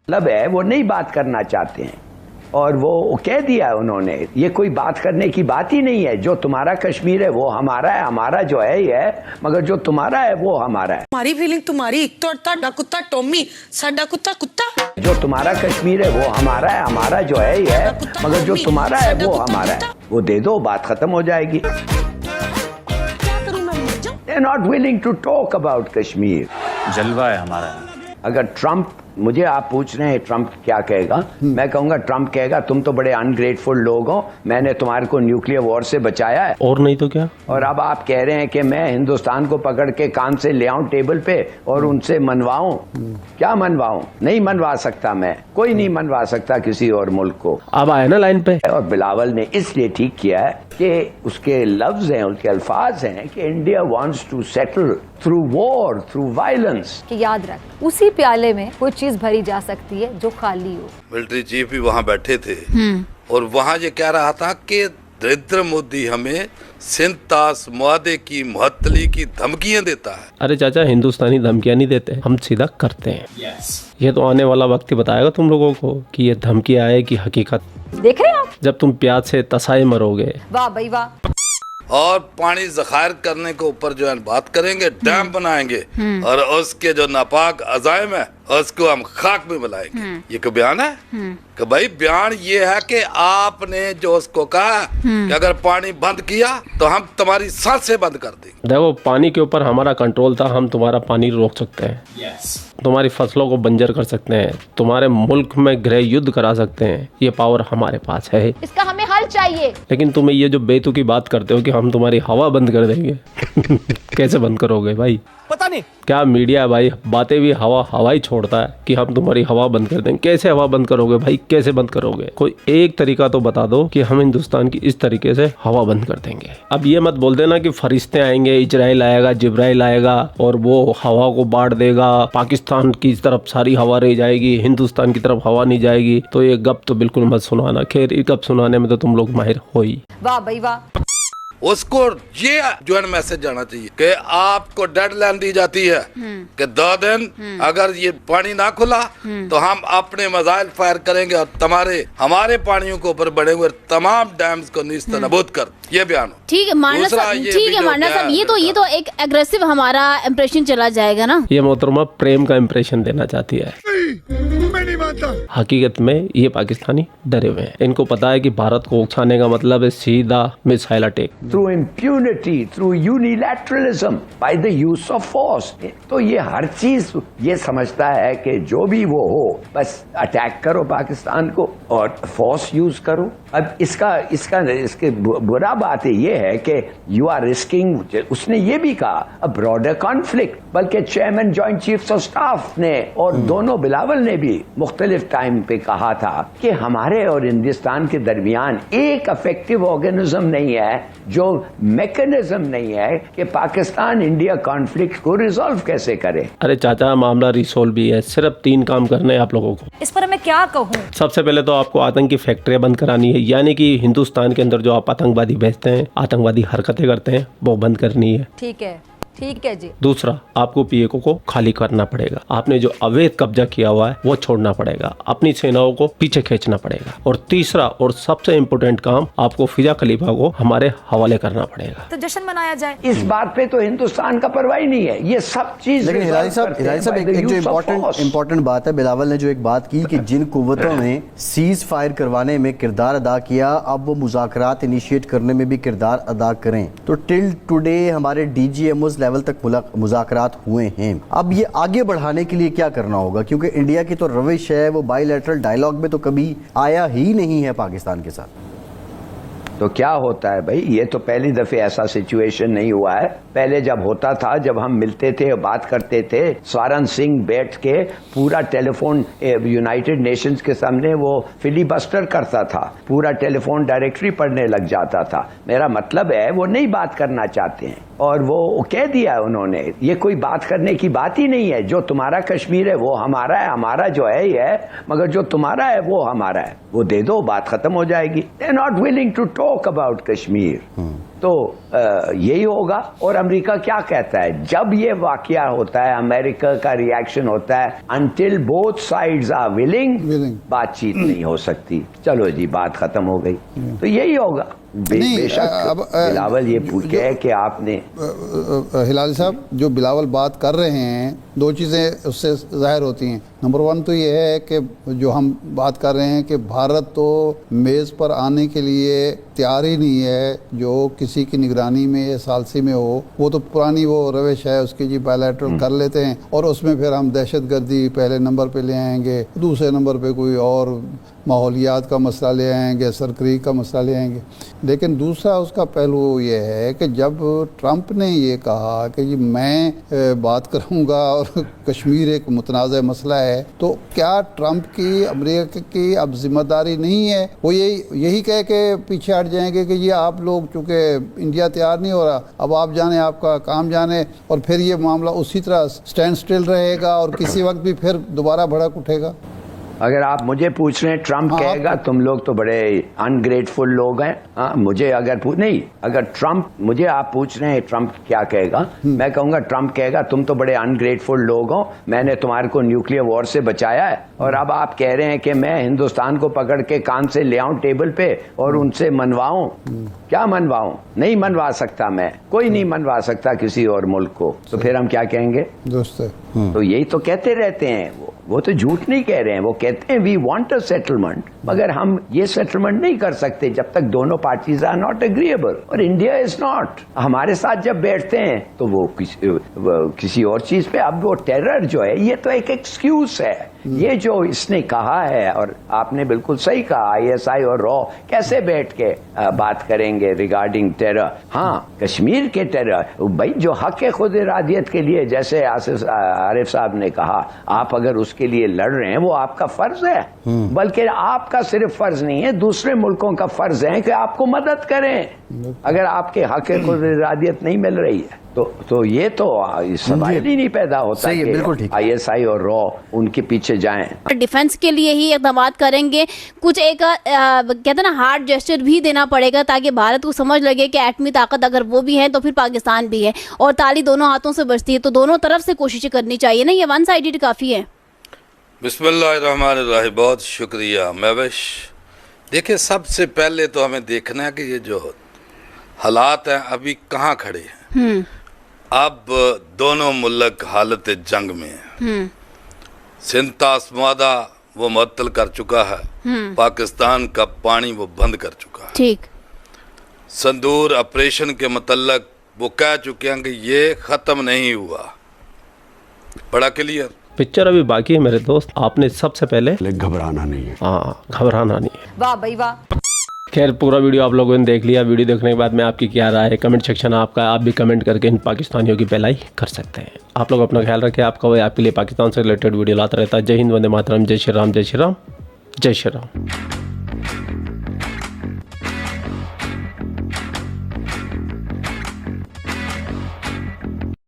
मतलब है वो नहीं बात करना चाहते हैं और वो कह दिया उन्होंने, ये कोई बात करने की बात ही नहीं है। जो तुम्हारा कश्मीर है वो हमारा है, हमारा जो है ये है, मगर जो तुम्हारा है वो हमारा है। हमारी फीलिंग तुम्हारी, ਤੁਹਾਡਾ कुत्ता टॉमी, साडा कुत्ता कुत्ता। जो तुम्हारा कश्मीर है वो हमारा है, हमारा जो है ये है, मगर जो तुम्हारा है वो हमारा है। वो दे दो, बात खत्म हो जाएगी। They're not willing to talk about Kashmir. जलवा है हमारा। अगर ट्रम्प, मुझे आप पूछ रहे हैं ट्रम्प क्या कहेगा, मैं कहूंगा ट्रम्प कहेगा तुम तो बड़े अनग्रेटफुल लोग हो, मैंने तुम्हारे को न्यूक्लियर वॉर से बचाया है और नहीं तो क्या। और अब आप कह रहे हैं कि मैं हिंदुस्तान को पकड़ के कान से ले आऊं टेबल पे और उनसे मनवाऊं। क्या मनवाऊं? नहीं मनवा सकता मैं, कोई नहीं मनवा सकता किसी और मुल्क को। अब आए ना लाइन पे। और बिलावल ने इसलिए ठीक किया है कि उसके लफ्ज हैं, उसके अल्फाज हैं कि India wants to settle through war, through violence. कि याद रख, उसी प्याले में कोई चीज भरी जा सकती है जो खाली हो। मिलिट्री चीफ भी वहाँ बैठे थे और वहाँ ये कह रहा था कि नरेंद्र मोदी हमें सिंतास मुआदे की मुअत्तली की धमकियां देता है। अरे चाचा, हिंदुस्तानी धमकियां नहीं देते, हम सीधा करते हैं। ये तो आने वाला वक्त ही बताएगा तुम लोगों को कि ये धमकी आए की हकीकत। देख रहे हैं आप, जब तुम प्याज से तसाए मरोगे। वाह भाई वाह। और पानी जखायर करने के ऊपर जो है बात करेंगे, डैम बनाएंगे और उसके जो नापाक अजायम है उसको हम खाक में मिलाएंगे। ये कोई बयान है कि भाई बयान ये है कि आपने जो उसको कहा कि अगर पानी बंद किया तो हम तुम्हारी सांसें बंद कर देंगे। देखो, पानी के ऊपर हमारा कंट्रोल था, हम तुम्हारा पानी रोक सकते हैं। तुम्हारी फसलों को बंजर कर सकते हैं, तुम्हारे मुल्क में गृह युद्ध करा सकते हैं, ये पावर हमारे पास है। इसका हमें हल चाहिए। लेकिन तुम्हें ये जो बेतुकी बात करते हो कि हम तुम्हारी हवा बंद कर देंगे कैसे बंद करोगे भाई? पता नहीं क्या मीडिया है भाई, बातें भी हवा ही छोड़ता है कि हम तुम्हारी हवा बंद कर देंगे। कैसे हवा बंद करोगे भाई, कैसे बंद करोगे? कोई एक तरीका तो बता दो कि हम हिंदुस्तान की इस तरीके से हवा बंद कर देंगे। अब ये मत बोल देना कि फरिश्ते आएंगे, इजराइल आएगा, जिब्राइल आएगा और वो हवा को बांट देगा, पाकिस्तान की तरफ सारी हवा रह जाएगी, हिंदुस्तान की तरफ हवा नहीं जाएगी। तो ये गप तो बिल्कुल मत सुनाना। खैर, ये गप सुनाने में तो तुम लोग माहिर हो ही। वाह भाई वाह। उसको ये जो है मैसेज जाना चाहिए कि आपको डेडलाइन दी जाती है कि 2 दिन अगर ये पानी ना खुला तो हम अपने मिसाइल फायर करेंगे और हमारे पानियों के ऊपर बने हुए तमाम डैम्स को निस्तनाबूद कर। ये बयान ठीक है मारना साहब, ठीक है मारना साहब, ये तो एक एग्रेसिव हमारा इम्प्रेशन चला जाएगा ना। ये मोहतरमा प्रेम का इम्प्रेशन देना चाहती है। मैं नहीं मानता। हकीकत में ये पाकिस्तानी डरे हुए हैं। इनको पता है कि भारत को उकसाने का मतलब है सीधा missile attack. Through impunity, through unilateralism, by the use of force। तो ये हर चीज ये समझता है कि जो भी वो हो बस अटैक करो पाकिस्तान को और फोर्स यूज करो। अब इसके बुरा बात ये है कि यू आर रिस्किंग, उसने ये भी कहा अ ब्रॉडर कॉन्फ्लिक्ट, बल्कि chairman joint chiefs of staff ने और दोनों बिलावल ने भी मुख्तलिफ टाइम पे कहा था कि हमारे और हिंदुस्तान के दरमियान एक इफेक्टिव ऑर्गेनिज्म नहीं है, जो मैकेनिज्म नहीं है कि पाकिस्तान इंडिया कॉन्फ्लिक्ट को रिजॉल्व कैसे करे। अरे चाचा, मामला रिसोल्व भी है, सिर्फ 3 काम करने हैं आप लोगों को। इस पर मैं क्या कहूँ? सबसे पहले तो आपको आतंकी फैक्ट्रियां बंद करानी है, यानी कि हिंदुस्तान के अंदर जो आप आतंकवादी भेजते हैं, आतंकवादी हरकतें करते हैं, वो बंद करनी है। ठीक है जी। दूसरा, आपको पीएको को खाली करना पड़ेगा। आपने जो अवैध कब्जा किया हुआ है वो छोड़ना पड़ेगा, अपनी सेनाओं को पीछे खींचना पड़ेगा। और तीसरा और सबसे इम्पोर्टेंट काम, आपको फिजा खलीफा को हमारे हवाले करना पड़ेगा। तो जश्न मनाया जाए। इस बात पे तो हिंदुस्तान का परवाह ही नहीं है, ये सब चीज। लेकिन हिलारी साहब एक जो इम्पोर्टेंट बात है, बिलावल ने जो एक बात की कि जिन कुव्वतों ने सीज फायर करवाने में किरदार अदा किया, अब वो मुज़ाकरात इनिशिएट करने में भी किरदार अदा करें। तो टिल टुडे हमारे DGMOs लेवल तक मुज़ाकरात हुए हैं। अब ये आगे बढ़ाने के लिए क्या करना होगा, क्योंकि इंडिया की तो रविश है वो बायलैटरल डायलॉग में तो कभी आया ही नहीं है पाकिस्तान के साथ। तो क्या होता है भाई, ये तो पहली दफे ऐसा सिचुएशन नहीं हुआ है। पहले जब होता था, जब हम मिलते थे और बात करते थे, स्वारन सिंह बैठ के पूरा टेलीफोन यूनाइटेड नेशंस के सामने वो फिलीबस्टर करता था, पूरा टेलीफोन डायरेक्टरी पढ़ने लग जाता था। मेरा मतलब है वो नहीं बात करना चाहते हैं और वो कह दिया है उन्होंने, ये कोई बात करने की बात ही नहीं है। जो तुम्हारा कश्मीर है वो हमारा है, हमारा जो है ये है, मगर जो तुम्हारा है वो हमारा है। वो दे दो, बात खत्म हो जाएगी। They are not willing to talk about Kashmir. तो यही होगा। और अमेरिका क्या कहता है जब ये वाकया होता है, अमेरिका का रिएक्शन होता है, until both sides are willing बातचीत नहीं हो सकती। चलो जी, बात खत्म हो गई। तो यही होगा। बेशक बिलावल ये पूछे है कि आपने हिलाल साहब जो बिलावल बात कर रहे हैं, दो चीज़ें उससे जाहिर होती हैं। नंबर वन तो ये है कि जो हम बात कर रहे हैं कि भारत तो मेज़ पर आने के लिए तैयार ही नहीं है, जो किसी की निगरानी में या सालसी में हो। वो तो पुरानी वो रविश है उसकी जी, बायलैटरल कर लेते हैं और उसमें फिर हम दहशतगर्दी पहले नंबर पे ले आएंगे, दूसरे नंबर पे कोई और माहौलियात का मसला ले आएंगे, सरकरी का मसला ले आएंगे। लेकिन दूसरा उसका पहलू ये है कि जब ट्रंप ने ये कहा कि जी मैं बात करूंगा और कश्मीर एक मुतनाज़ मसला है, तो क्या ट्रंप की अमेरिका की अब जिम्मेदारी नहीं है? वो यही कह के पीछे हट जाएंगे कि जी आप लोग चूँकि इंडिया तैयार नहीं हो रहा, अब आप जाने, आपका काम जाने, और फिर ये मामला उसी तरह स्टैंड स्टिल रहेगा और किसी वक्त भी फिर दोबारा भड़क उठेगा। अगर आप मुझे पूछ रहे हैं ट्रंप कहेगा तुम लोग तो बड़े अनग्रेटफुल लोग हैं, हाँ, मुझे अगर नहीं, अगर ट्रंप, मुझे आप पूछ रहे हैं ट्रंप क्या कहेगा, मैं कहूंगा ट्रंप कहेगा तुम तो बड़े अनग्रेटफुल लोग हो, मैंने तुम्हारे को न्यूक्लियर वॉर से बचाया है और अब आप कह रहे हैं कि मैं हिंदुस्तान को पकड़ के कान से ले आऊं टेबल पे और उनसे मनवाऊं। क्या मनवाऊं? नहीं मनवा सकता मैं, कोई नहीं मनवा सकता किसी और मुल्क को। तो फिर हम क्या कहेंगे दोस्त? तो यही तो कहते रहते हैं वो तो झूठ नहीं कह रहे हैं। वो कहते हैं वी वांट अ सेटलमेंट, मगर हम ये सेटलमेंट नहीं कर सकते जब तक दोनों पार्टीज आर नॉट एग्रीएबल, और इंडिया इज नॉट। हमारे साथ जब बैठते हैं तो वो किसी और चीज पे। अब वो टेरर जो है ये तो एक एक्सक्यूज है। ये जो इसने कहा है, और आपने बिल्कुल सही कहा, ISI और रॉ कैसे बैठ के बात करेंगे रिगार्डिंग टेरर। हाँ, कश्मीर के टेरर भाई जो हक है खुद इरादियत के लिए, जैसे आरिफ साहब ने कहा, आप अगर उसके लिए लड़ रहे हैं वो आपका फर्ज है, बल्कि आपका सिर्फ फर्ज नहीं है, दूसरे मुल्कों का फर्ज है कि आपको मदद करें अगर आपके हक है खुद इरादियत नहीं मिल रही है। तो ये तो सवाल ही नहीं पैदा होता कि बिल्कुल ISI और रॉ उनके पीछे जाएं। डिफेंस के लिए ही इक़दाम करेंगे, कुछ एक कहते हैं ना हार्ड जेस्चर भी देना पड़ेगा ताकि भारत को समझ लगे कि एटमी ताकत अगर वो भी है तो फिर पाकिस्तान भी है, और ताली दोनों हाथों से बजती है, तो दोनों तरफ से कोशिशें करनी चाहिए ना, ये वन साइडेड काफ़ी है। बिस्मिल्लाहिर्रहमानिर्रहीम, बहुत शुक्रिया महविश। देखिए, सबसे पहले तो हमें देखना है कि ये जो हालात हैं अभी कहाँ खड़े हैं। अब दोनों मुल्क हालत जंग में है। सिंध तासमादा वो मुअत्तल कर चुका है, पाकिस्तान का पानी वो बंद कर चुका है। ठीक, संदूर ऑपरेशन के मतलब वो कह चुके हैं कि ये खत्म नहीं हुआ। बड़ा क्लियर पिक्चर अभी बाकी है मेरे दोस्त। आपने सबसे पहले घबराना नहीं है। हाँ, घबराना नहीं है। वाह भाई वाह। खैर, पूरा वीडियो आप लोगों ने देख लिया। वीडियो देखने के बाद में आपकी क्या राय है, कमेंट सेक्शन आपका, आप भी कमेंट करके इन पाकिस्तानियों की भलाई कर सकते हैं। आप लोग अपना ख्याल रखें। आपका वो आपके लिए पाकिस्तान से रिलेटेड वीडियो लाता रहता है। जय हिंद, वंदे मातरम, जय श्री राम, जय श्री राम, जय श्री राम।